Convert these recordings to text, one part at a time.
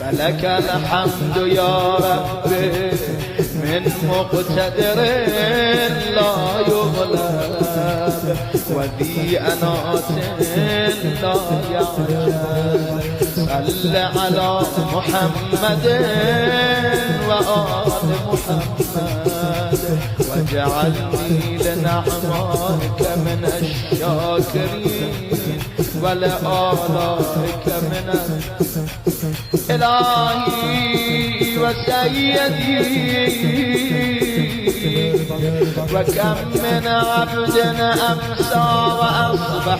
فلك الحمد يا رب من مقتدر لا يغلب وذي أنات لا يعجل صل على محمد وآل محمد واجعلني لنعمائك من الشاكرين ولآلائك من إلهي وسيدي وكم من عبد أمسى وأصبح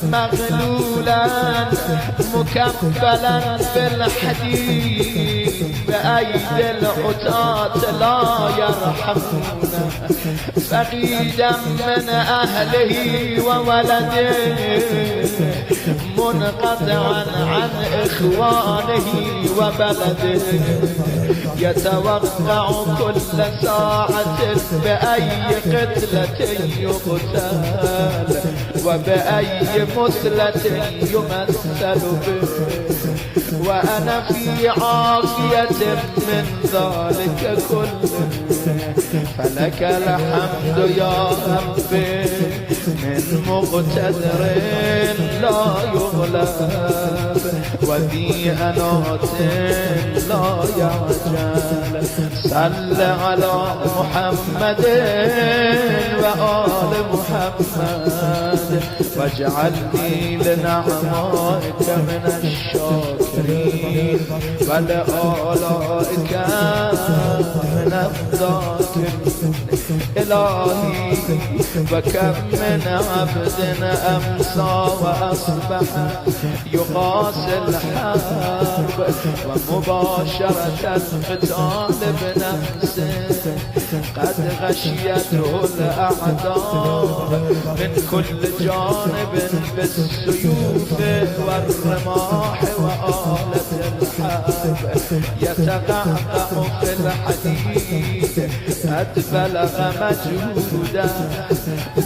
مغلولا مكبلا بالحديد بأيدي العتاة لا يرحمون فقيدا من أهله وولده منقطعا عن إخوانه وبلده يتوقع كل ساعة بأي قتلة يقتل وبأي مثلة يمثل به وأنا في عافية من ذلك كله فلك الحمد يا رب من مقتدر لا يغلب وذي أنات لا يعجل صل على محمد وآل محمد واجعلني لنعمائك من الشاكرين ولآلائك من الذاكرين إلهي وكم من عبد أمسى وأصبح يقاسي الحرب ومباشرة القتال بنفسه قد غشيته الأعداء من كل جانب بالسيوف والرماح وآلة الحرب يتقعقع في الحديد قد بلغ مجهودا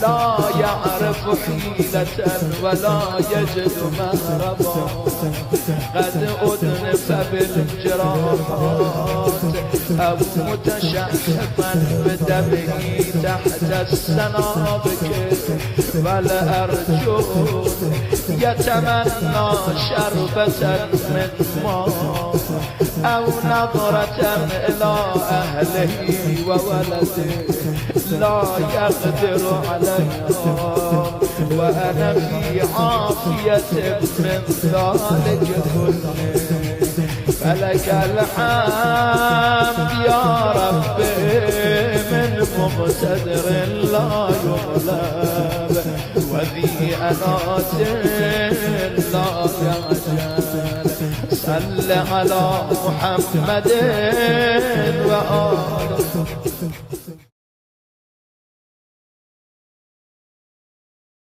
لا يعرف حيلة ولا يجد مهربا قد أدنف بالجراحات أو متشحفا بدمه تحت السنابك والأرجل يتمنى شربة من ماء أو نظرة إلى أهله وولده لا يقدر عليها وأنا في عافية من ذلك كله فلك الحمد يا رب من مقتدر لا يغلب وذي أنات لا يعجل صل على محمد وآله